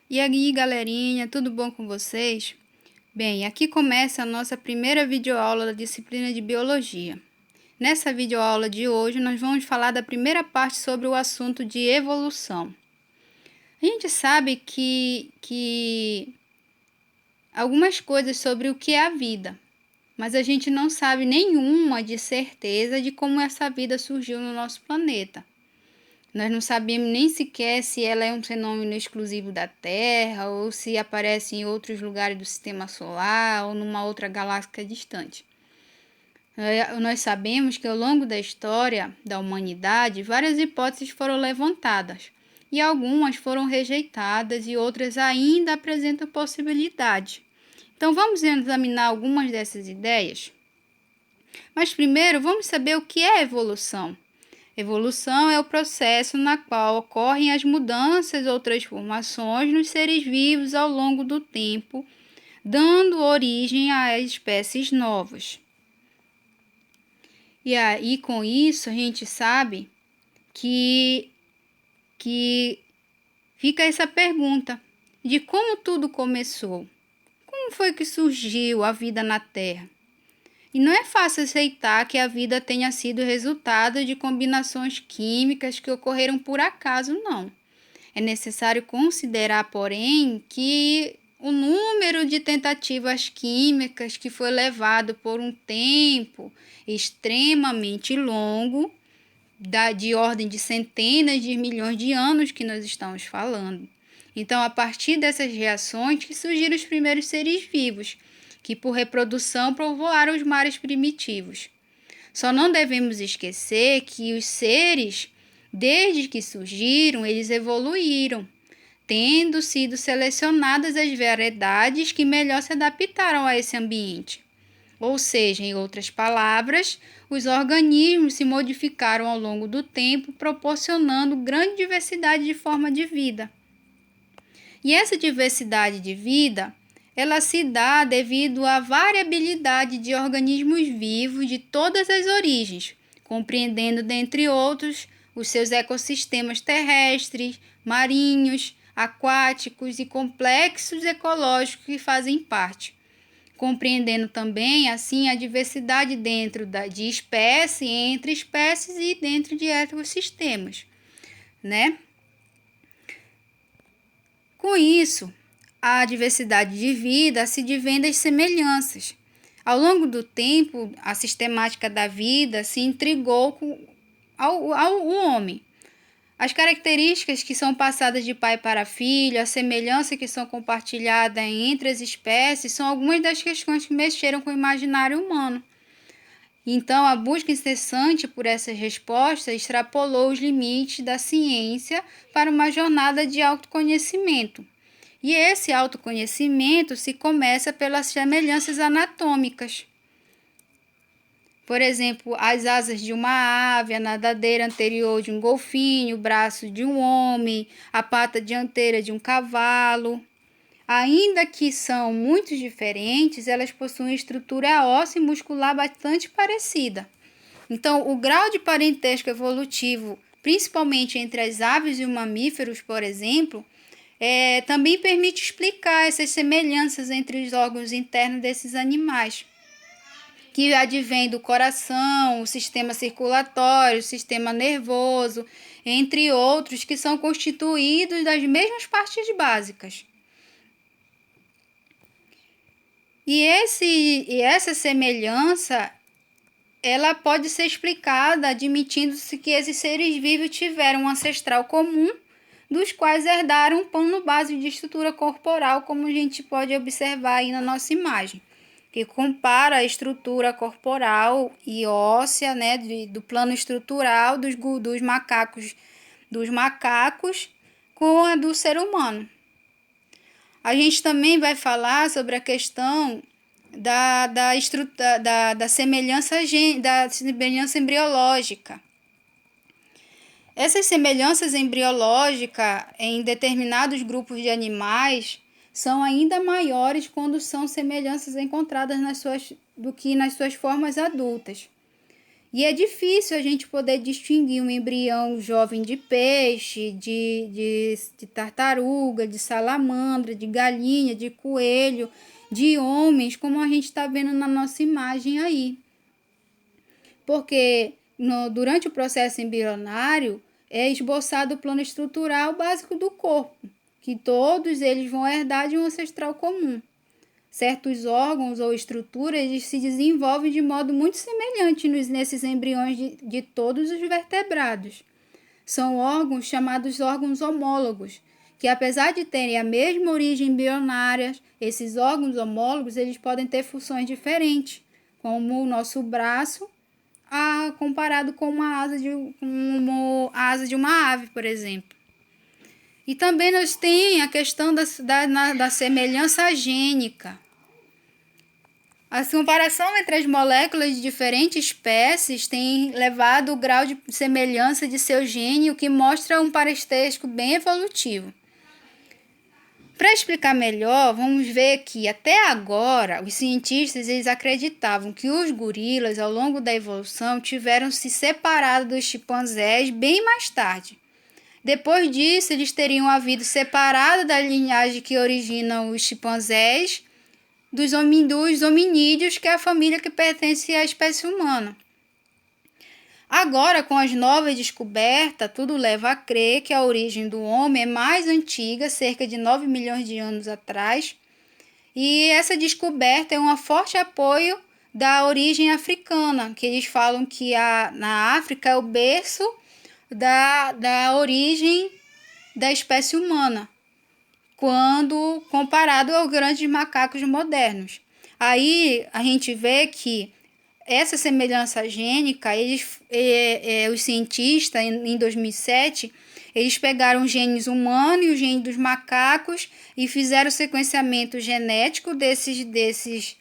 E aí, galerinha, tudo bom com vocês? Bem, aqui começa a nossa primeira videoaula da disciplina de Biologia. Nessa videoaula de hoje, nós vamos falar da primeira parte sobre o assunto de evolução. A gente sabe que algumas coisas sobre o que é a vida, mas a gente não sabe nenhuma de certeza de como essa vida surgiu no nosso planeta. Nós não sabemos nem sequer se ela é um fenômeno exclusivo da Terra ou se aparece em outros lugares do sistema solar ou numa outra galáxia distante. Nós sabemos que ao longo da história da humanidade, várias hipóteses foram levantadas e algumas foram rejeitadas e outras ainda apresentam possibilidades. Então vamos examinar algumas dessas ideias? Mas primeiro vamos saber o que é evolução. Evolução é o processo na qual ocorrem as mudanças ou transformações nos seres vivos ao longo do tempo, dando origem a espécies novas. E aí, com isso, a gente sabe que fica essa pergunta de como tudo começou. Como foi que surgiu a vida na Terra? E não é fácil aceitar que a vida tenha sido resultado de combinações químicas que ocorreram por acaso, não. É necessário considerar, porém, que o número de tentativas químicas que foi levado por um tempo extremamente longo, de ordem de centenas de milhões de anos que nós estamos falando. Então, a partir dessas reações que surgiram os primeiros seres vivos, que por reprodução povoaram os mares primitivos. Só não devemos esquecer que os seres, desde que surgiram, eles evoluíram, tendo sido selecionadas as variedades que melhor se adaptaram a esse ambiente. Ou seja, em outras palavras, os organismos se modificaram ao longo do tempo, proporcionando grande diversidade de forma de vida. E essa diversidade de vida, ela se dá devido à variabilidade de organismos vivos de todas as origens, compreendendo, dentre outros, os seus ecossistemas terrestres, marinhos, aquáticos e complexos ecológicos que fazem parte, compreendendo também, assim, a diversidade dentro de espécie, entre espécies e dentro de ecossistemas, né? Com isso, a diversidade de vida se divém das semelhanças. Ao longo do tempo, a sistemática da vida se intrigou ao homem. As características que são passadas de pai para filho, a semelhança que são compartilhadas entre as espécies, são algumas das questões que mexeram com o imaginário humano. Então, a busca incessante por essas respostas extrapolou os limites da ciência para uma jornada de autoconhecimento. E esse autoconhecimento se começa pelas semelhanças anatômicas. Por exemplo, as asas de uma ave, a nadadeira anterior de um golfinho, o braço de um homem, a pata dianteira de um cavalo. Ainda que são muito diferentes, elas possuem estrutura óssea e muscular bastante parecida. Então, o grau de parentesco evolutivo, principalmente entre as aves e os mamíferos, por exemplo, também permite explicar essas semelhanças entre os órgãos internos desses animais, que advém do coração, o sistema circulatório, o sistema nervoso, entre outros, que são constituídos das mesmas partes básicas. E essa semelhança, ela pode ser explicada admitindo-se que esses seres vivos tiveram um ancestral comum, dos quais herdaram um plano básico de estrutura corporal, como a gente pode observar aí na nossa imagem, que compara a estrutura corporal e óssea, né, do plano estrutural dos macacos com a do ser humano. A gente também vai falar sobre a questão da semelhança embriológica. Essas semelhanças embriológicas em determinados grupos de animais são ainda maiores quando são semelhanças encontradas do que nas suas formas adultas. E é difícil a gente poder distinguir um embrião jovem de peixe, de tartaruga, de salamandra, de galinha, de coelho, de homens, como a gente está vendo na nossa imagem aí. Porque durante o processo embrionário é esboçado o plano estrutural básico do corpo, que todos eles vão herdar de um ancestral comum. Certos órgãos ou estruturas eles se desenvolvem de modo muito semelhante nesses embriões de todos os vertebrados. São órgãos chamados órgãos homólogos, que apesar de terem a mesma origem embrionária, esses órgãos homólogos eles podem ter funções diferentes, como o nosso braço, comparado com uma asa de uma ave, por exemplo. E também nós temos a questão da semelhança gênica. A comparação entre as moléculas de diferentes espécies tem levado o grau de semelhança de seu gene, o que mostra um parentesco bem evolutivo. Para explicar melhor, vamos ver que até agora os cientistas eles acreditavam que os gorilas ao longo da evolução tiveram se separado dos chimpanzés bem mais tarde. Depois disso, eles teriam havido separado da linhagem que origina os chimpanzés dos hominídeos, que é a família que pertence à espécie humana. Agora, com as novas descobertas, tudo leva a crer que a origem do homem é mais antiga, cerca de 9 milhões de anos atrás, e essa descoberta é um forte apoio da origem africana, que eles falam que na África é o berço da origem da espécie humana, quando comparado aos grandes macacos modernos. Aí a gente vê que essa semelhança gênica, os cientistas, em 2007, eles pegaram os genes humanos e os genes dos macacos e fizeram o sequenciamento genético desses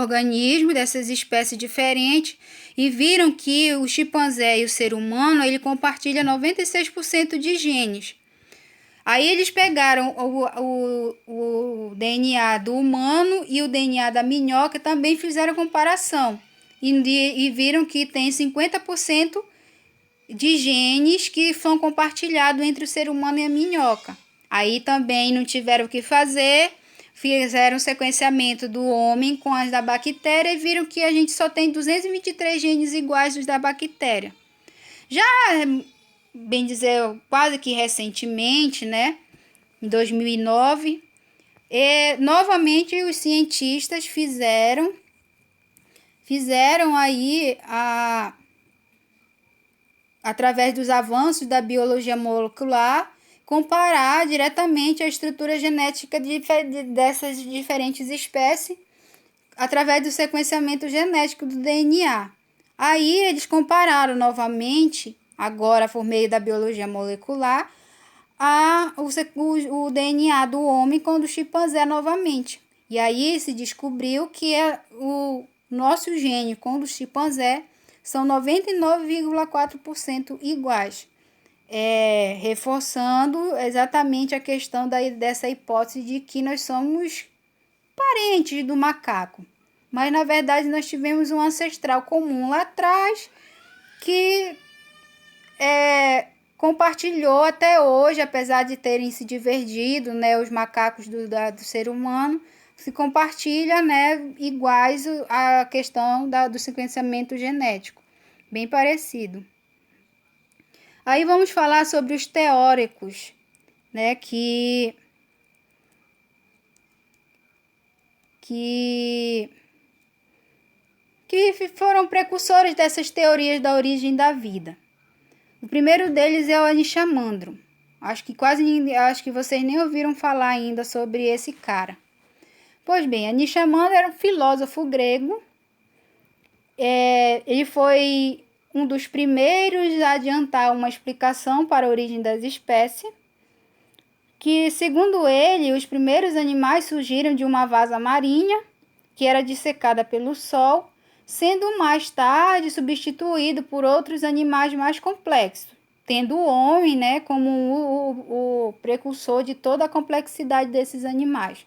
organismos, dessas espécies diferentes, e viram que o chimpanzé e o ser humano ele compartilha 96% de genes. Aí eles pegaram o DNA do humano e o DNA da minhoca, também fizeram comparação e viram que tem 50% de genes que são compartilhados entre o ser humano e a minhoca. Aí também não tiveram o que fazer, fizeram o sequenciamento do homem com as da bactéria e viram que a gente só tem 223 genes iguais dos da bactéria. Já, bem dizer, quase que recentemente, né, em 2009, novamente os cientistas fizeram aí, através dos avanços da biologia molecular, comparar diretamente a estrutura genética dessas diferentes espécies através do sequenciamento genético do DNA. Aí eles compararam novamente, agora por meio da biologia molecular, o DNA do homem com o do chimpanzé novamente. E aí se descobriu que o nosso gene com o do chimpanzé são 99,4% iguais. Reforçando exatamente a questão dessa hipótese de que nós somos parentes do macaco. Mas, na verdade, nós tivemos um ancestral comum lá atrás que compartilhou até hoje, apesar de terem se divergido, né, os macacos do ser humano, se compartilha, né, iguais à questão do sequenciamento genético. Bem parecido. Aí vamos falar sobre os teóricos, né, que foram precursores dessas teorias da origem da vida. O primeiro deles é o Anaximandro. Acho que vocês nem ouviram falar ainda sobre esse cara. Pois bem, Anaximandro era um filósofo grego. Ele foi um dos primeiros a adiantar uma explicação para a origem das espécies, que, segundo ele, os primeiros animais surgiram de uma vasa marinha, que era dissecada pelo sol, sendo mais tarde substituído por outros animais mais complexos, tendo o homem, né, como o precursor de toda a complexidade desses animais.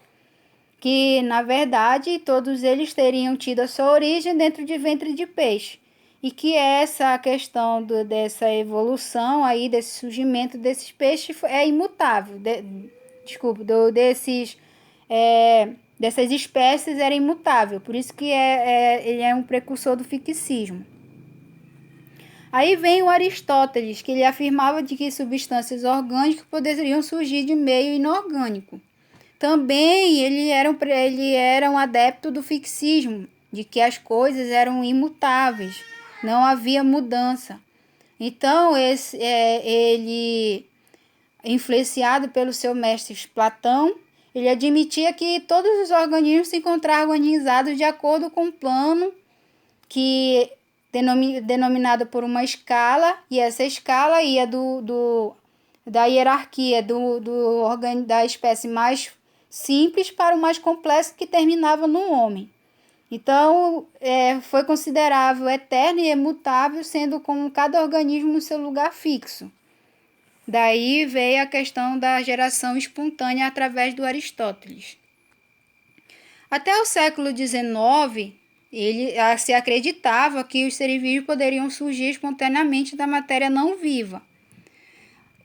que, na verdade, todos eles teriam tido a sua origem dentro de ventre de peixe. E que essa questão dessa evolução aí, desse surgimento desses peixes é imutável. Dessas espécies era imutável. Por isso que ele é um precursor do fixismo. Aí vem o Aristóteles, que ele afirmava de que substâncias orgânicas poderiam surgir de meio inorgânico. Também ele era um adepto do fixismo, de que as coisas eram imutáveis, não havia mudança. Então, ele, influenciado pelo seu mestre Platão, ele admitia que todos os organismos se encontravam organizados de acordo com um plano que denominado por uma escala, e essa escala ia da hierarquia da espécie mais simples para o mais complexo, que terminava no homem. Então, foi considerável eterno e imutável, sendo como cada organismo no seu lugar fixo. Daí veio a questão da geração espontânea através do Aristóteles. Até o século XIX, se acreditava que os seres vivos poderiam surgir espontaneamente da matéria não viva.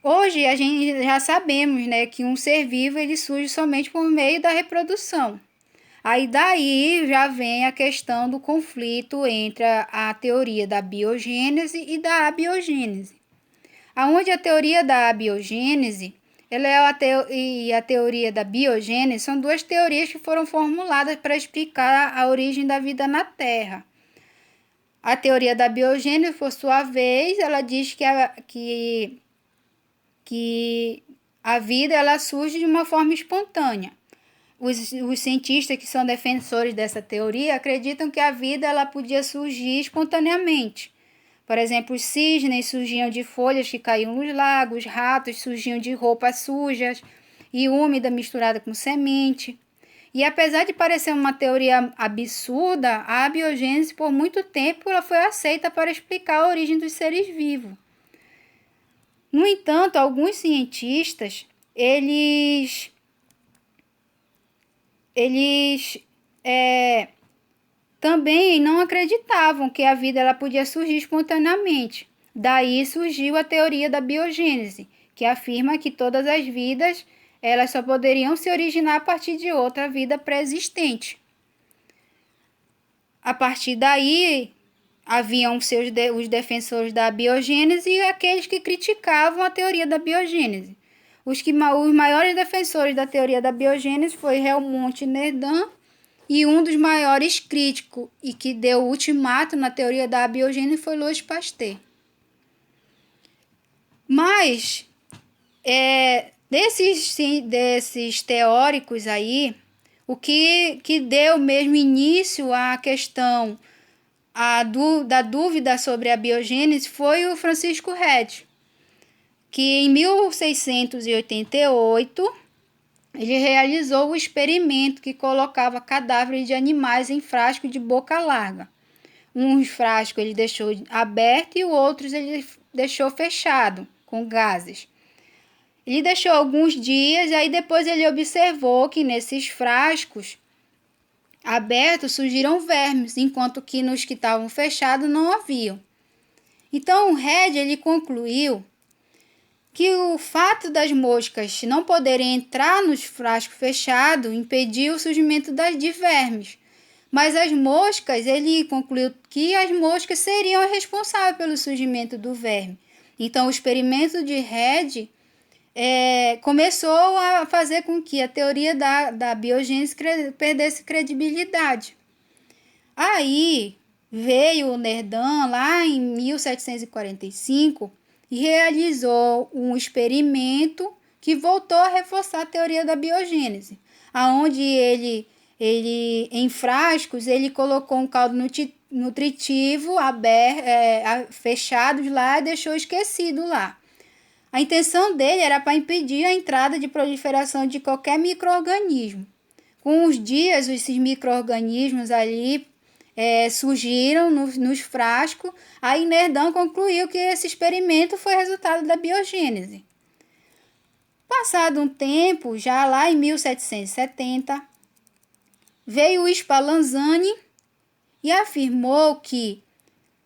Hoje a gente já sabemos, né, que um ser vivo ele surge somente por meio da reprodução. Aí daí já vem a questão do conflito entre a teoria da biogênese e da abiogênese. Aonde a teoria da abiogênese e a teoria da biogênese são duas teorias que foram formuladas para explicar a origem da vida na Terra. A teoria da biogênese, por sua vez, ela diz que a vida ela surge de uma forma espontânea. Os cientistas que são defensores dessa teoria acreditam que a vida ela podia surgir espontaneamente. Por exemplo, os cisnes surgiam de folhas que caíam nos lagos, ratos surgiam de roupas sujas e úmida misturada com semente. E apesar de parecer uma teoria absurda, a abiogênese por muito tempo ela foi aceita para explicar a origem dos seres vivos. No entanto, alguns cientistas, eles também não acreditavam que a vida ela podia surgir espontaneamente. Daí surgiu a teoria da biogênese, que afirma que todas as vidas elas só poderiam se originar a partir de outra vida pré-existente. A partir daí, haviam os defensores da biogênese e aqueles que criticavam a teoria da biogênese. Os maiores defensores da teoria da biogênese foi Helmut Nerdam, e um dos maiores críticos e que deu o ultimato na teoria da biogênese foi Louis Pasteur. Mas, desses teóricos aí, o que deu mesmo início à questão da dúvida sobre a biogênese foi o Francisco Redi, que em 1688 ele realizou o experimento que colocava cadáveres de animais em frascos de boca larga. Uns frascos ele deixou aberto e outros ele deixou fechado, com gases. Ele deixou alguns dias, aí depois ele observou que nesses frascos abertos surgiram vermes, enquanto que nos que estavam fechados não haviam. Então o Redi ele concluiu que o fato das moscas não poderem entrar nos frascos fechados impediu o surgimento de vermes. Mas as moscas, ele concluiu que as moscas seriam responsáveis pelo surgimento do verme. Então, o experimento de Redi começou a fazer com que a teoria da biogênese perdesse credibilidade. Aí veio o Nerdam, lá em 1745, e realizou um experimento que voltou a reforçar a teoria da biogênese, aonde ele em frascos ele colocou um caldo nutritivo fechados lá e deixou esquecido lá. A intenção dele era para impedir a entrada de proliferação de qualquer micro-organismo. Com os dias, esses micro-organismos ali surgiram nos frascos. Aí Nerdam concluiu que esse experimento foi resultado da biogênese. Passado um tempo, já lá em 1770, veio o Spallanzani e afirmou que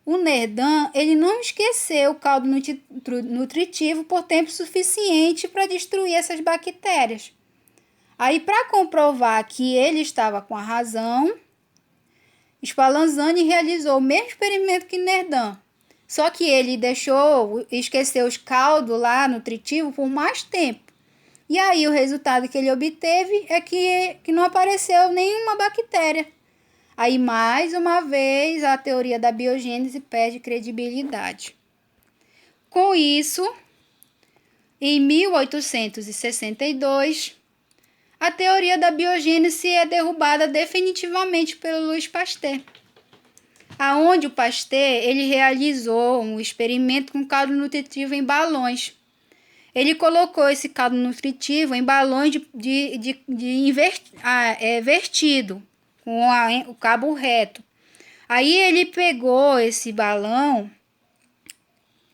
o Nerdan ele não esqueceu o caldo nutritivo por tempo suficiente para destruir essas bactérias. Aí, para comprovar que ele estava com a razão, Spallanzani realizou o mesmo experimento que Nerdan, só que ele esqueceu os caldos lá nutritivos por mais tempo. E aí o resultado que ele obteve é que não apareceu nenhuma bactéria. Aí, mais uma vez, a teoria da biogênese perde credibilidade. Com isso, em 1862, a teoria da biogênese é derrubada definitivamente pelo Louis Pasteur, aonde o Pasteur ele realizou um experimento com caldo nutritivo em balões. Ele colocou esse caldo nutritivo em balões vertido, com o cabo reto. Aí ele pegou esse balão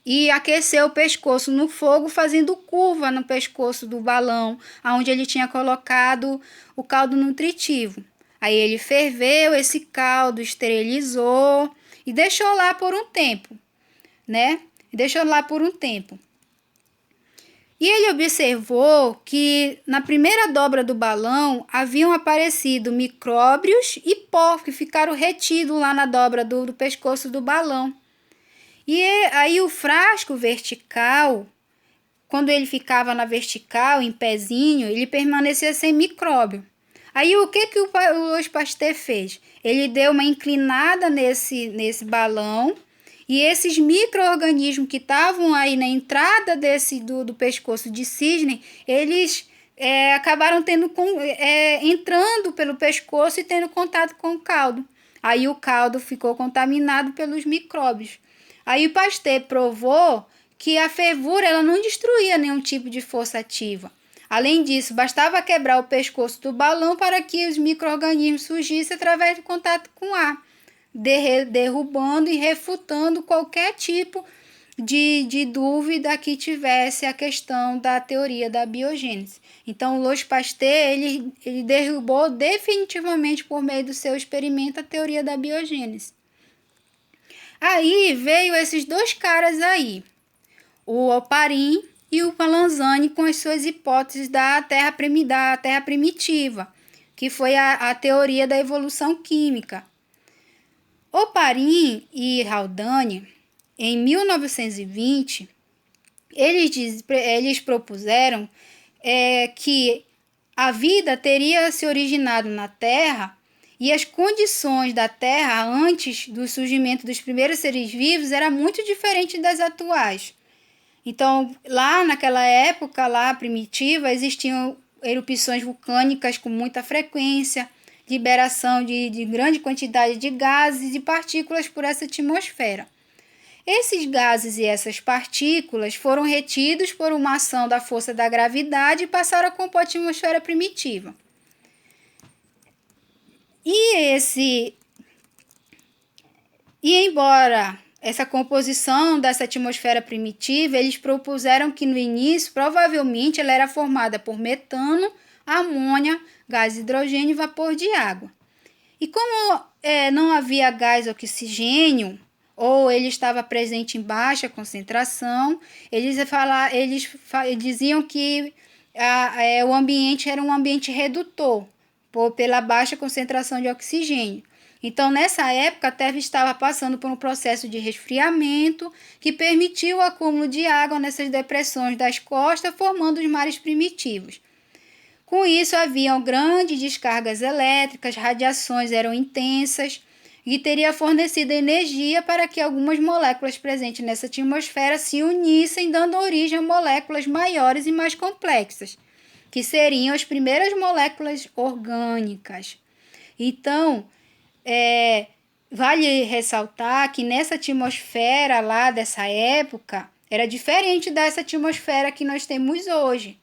e aqueceu o pescoço no fogo, fazendo curva no pescoço do balão, onde ele tinha colocado o caldo nutritivo. Aí ele ferveu esse caldo, esterilizou e deixou lá por um tempo, né? E ele observou que na primeira dobra do balão haviam aparecido micróbios e pó que ficaram retidos lá na dobra do pescoço do balão. E aí o frasco vertical, quando ele ficava na vertical, em pezinho, ele permanecia sem micróbio. Aí o que o Louis Pasteur fez? Ele deu uma inclinada nesse balão, e esses micro-organismos que estavam aí na entrada do pescoço de cisne, eles acabaram entrando pelo pescoço e tendo contato com o caldo. Aí o caldo ficou contaminado pelos micróbios. Aí o Pasteur provou que a fervura ela não destruía nenhum tipo de força ativa. Além disso, bastava quebrar o pescoço do balão para que os micro-organismos surgissem através do contato com o ar, derrubando e refutando qualquer tipo de dúvida que tivesse a questão da teoria da biogênese. Então, o Louis Pasteur ele derrubou definitivamente por meio do seu experimento a teoria da biogênese. Aí veio esses dois caras aí, o Oparin e o Spallanzani, com as suas hipóteses da terra primitiva, que foi a teoria da evolução química. Oparin e Haldane, em 1920, eles propuseram que a vida teria se originado na Terra e as condições da Terra antes do surgimento dos primeiros seres vivos eram muito diferentes das atuais. Então, lá naquela época lá primitiva, existiam erupções vulcânicas com muita frequência, liberação de grande quantidade de gases e partículas por essa atmosfera. Esses gases e essas partículas foram retidos por uma ação da força da gravidade e passaram a compor a atmosfera primitiva. E embora essa composição dessa atmosfera primitiva, eles propuseram que no início, provavelmente, ela era formada por metano, amônia, gás hidrogênio e vapor de água. E como não havia gás oxigênio, ou ele estava presente em baixa concentração, eles diziam que o ambiente era um ambiente redutor, pela baixa concentração de oxigênio. Então, nessa época, a Terra estava passando por um processo de resfriamento que permitiu o acúmulo de água nessas depressões das costas, formando os mares primitivos. Com isso, haviam grandes descargas elétricas, radiações eram intensas e teria fornecido energia para que algumas moléculas presentes nessa atmosfera se unissem, dando origem a moléculas maiores e mais complexas, que seriam as primeiras moléculas orgânicas. Então, vale ressaltar que nessa atmosfera lá dessa época era diferente dessa atmosfera que nós temos hoje.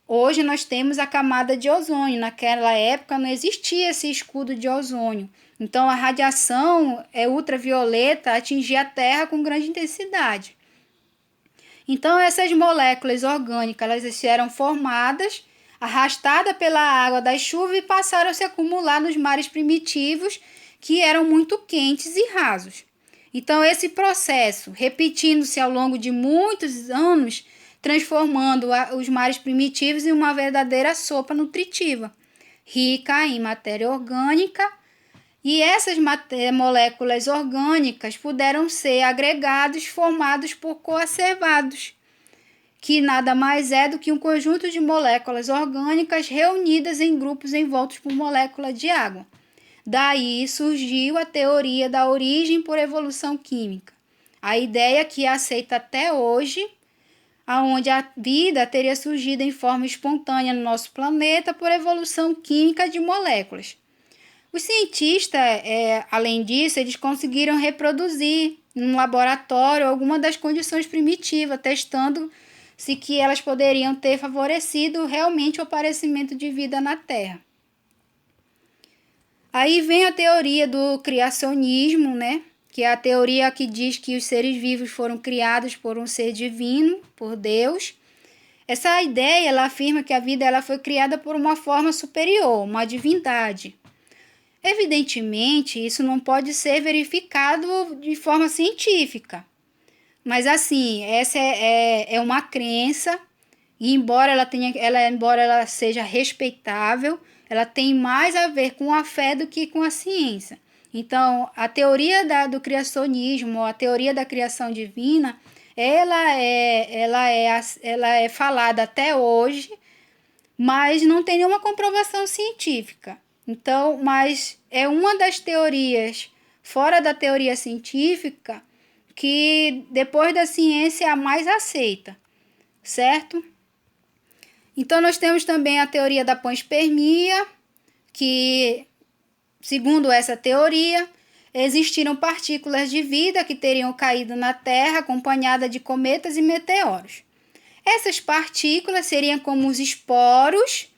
Hoje nós temos a camada de ozônio. Naquela época não existia esse escudo de ozônio. Então a radiação ultravioleta atingia a Terra com grande intensidade. Então essas moléculas orgânicas elas eram formadas arrastada pela água das chuvas e passaram a se acumular nos mares primitivos, que eram muito quentes e rasos. Então, esse processo, repetindo-se ao longo de muitos anos, transformando os mares primitivos em uma verdadeira sopa nutritiva, rica em matéria orgânica, e essas moléculas orgânicas puderam ser agregados formados por coacervados, que nada mais é do que um conjunto de moléculas orgânicas reunidas em grupos envoltos por molécula de água. Daí surgiu a teoria da origem por evolução química, a ideia que é aceita até hoje, onde a vida teria surgido em forma espontânea no nosso planeta por evolução química de moléculas. Os cientistas, além disso, eles conseguiram reproduzir no laboratório alguma das condições primitivas, testando-se que elas poderiam ter favorecido realmente o aparecimento de vida na Terra. Aí vem a teoria do criacionismo, né? Que é a teoria que diz que os seres vivos foram criados por um ser divino, por Deus. Essa ideia, ela afirma que a vida ela foi criada por uma forma superior, uma divindade. Evidentemente, isso não pode ser verificado de forma científica. Mas, assim, essa é uma crença, e embora ela seja respeitável, ela tem mais a ver com a fé do que com a ciência. Então, a teoria do criacionismo, a teoria da criação divina, ela é falada até hoje, mas não tem nenhuma comprovação científica. Então, mas é uma das teorias, fora da teoria científica, que depois da ciência é a mais aceita, certo? Então, nós temos também a teoria da panspermia, que, segundo essa teoria, existiram partículas de vida que teriam caído na Terra acompanhadas de cometas e meteoros. Essas partículas seriam como os esporos,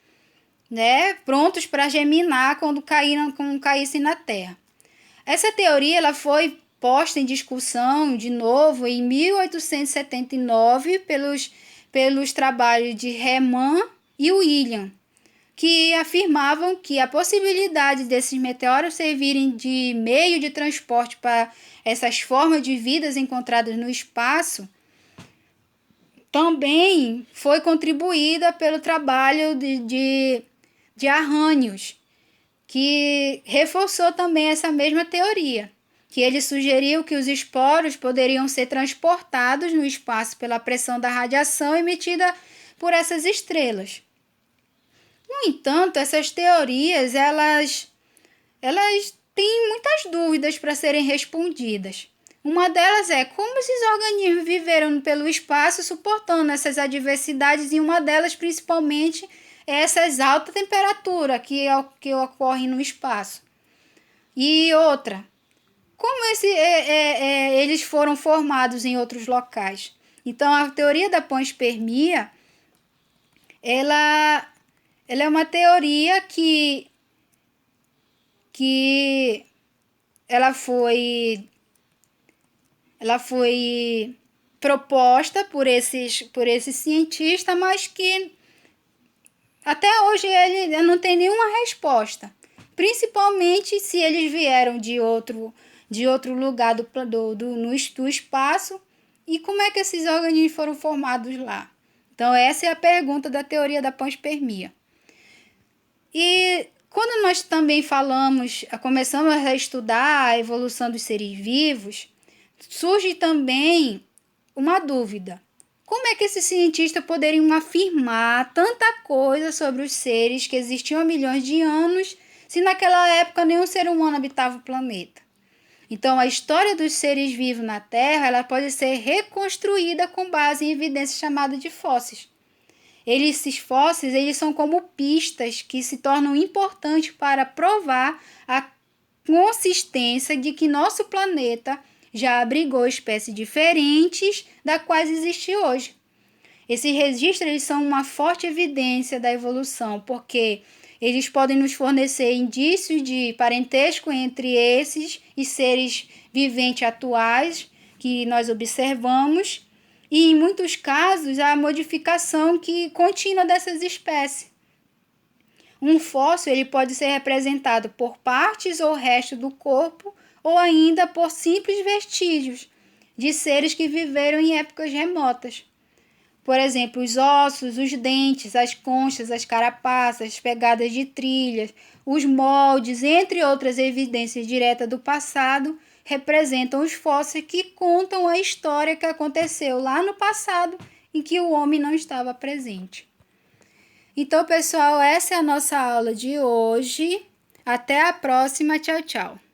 né, prontos para germinar quando caíssem na Terra. Essa teoria ela foi posta em discussão de novo em 1879 pelos trabalhos de Riemann e William, que afirmavam que a possibilidade desses meteoros servirem de meio de transporte para essas formas de vidas encontradas no espaço também foi contribuída pelo trabalho de Arrhenius, que reforçou também essa mesma teoria, que ele sugeriu que os esporos poderiam ser transportados no espaço pela pressão da radiação emitida por essas estrelas. No entanto, essas teorias elas têm muitas dúvidas para serem respondidas. Uma delas é como esses organismos viveram pelo espaço suportando essas adversidades, e uma delas principalmente é essas altas temperaturas que ocorrem no espaço. E outra, como eles foram formados em outros locais. Então, a teoria da panspermia, ela é uma teoria que ela foi proposta por esses cientistas, mas que até hoje ele não tem nenhuma resposta. Principalmente se eles vieram de outro lugar do espaço, e como é que esses organismos foram formados lá. Então, essa é a pergunta da teoria da panspermia. E quando nós também começamos a estudar a evolução dos seres vivos, surge também uma dúvida. Como é que esses cientistas poderiam afirmar tanta coisa sobre os seres que existiam há milhões de anos, se naquela época nenhum ser humano habitava o planeta? Então, a história dos seres vivos na Terra ela pode ser reconstruída com base em evidências chamadas de fósseis. Esses fósseis eles são como pistas que se tornam importantes para provar a consistência de que nosso planeta já abrigou espécies diferentes da quais existe hoje. Esses registros eles são uma forte evidência da evolução, porque eles podem nos fornecer indícios de parentesco entre esses e seres viventes atuais que nós observamos, e em muitos casos a modificação contínua dessas espécies, Um fóssil ele pode ser representado por partes ou resto do corpo ou ainda por simples vestígios de seres que viveram em épocas remotas. Por exemplo, os ossos, os dentes, as conchas, as carapaças, as pegadas de trilhas, os moldes, entre outras evidências diretas do passado, representam os fósseis que contam a história que aconteceu lá no passado em que o homem não estava presente. Então, pessoal, essa é a nossa aula de hoje. Até a próxima. Tchau, tchau.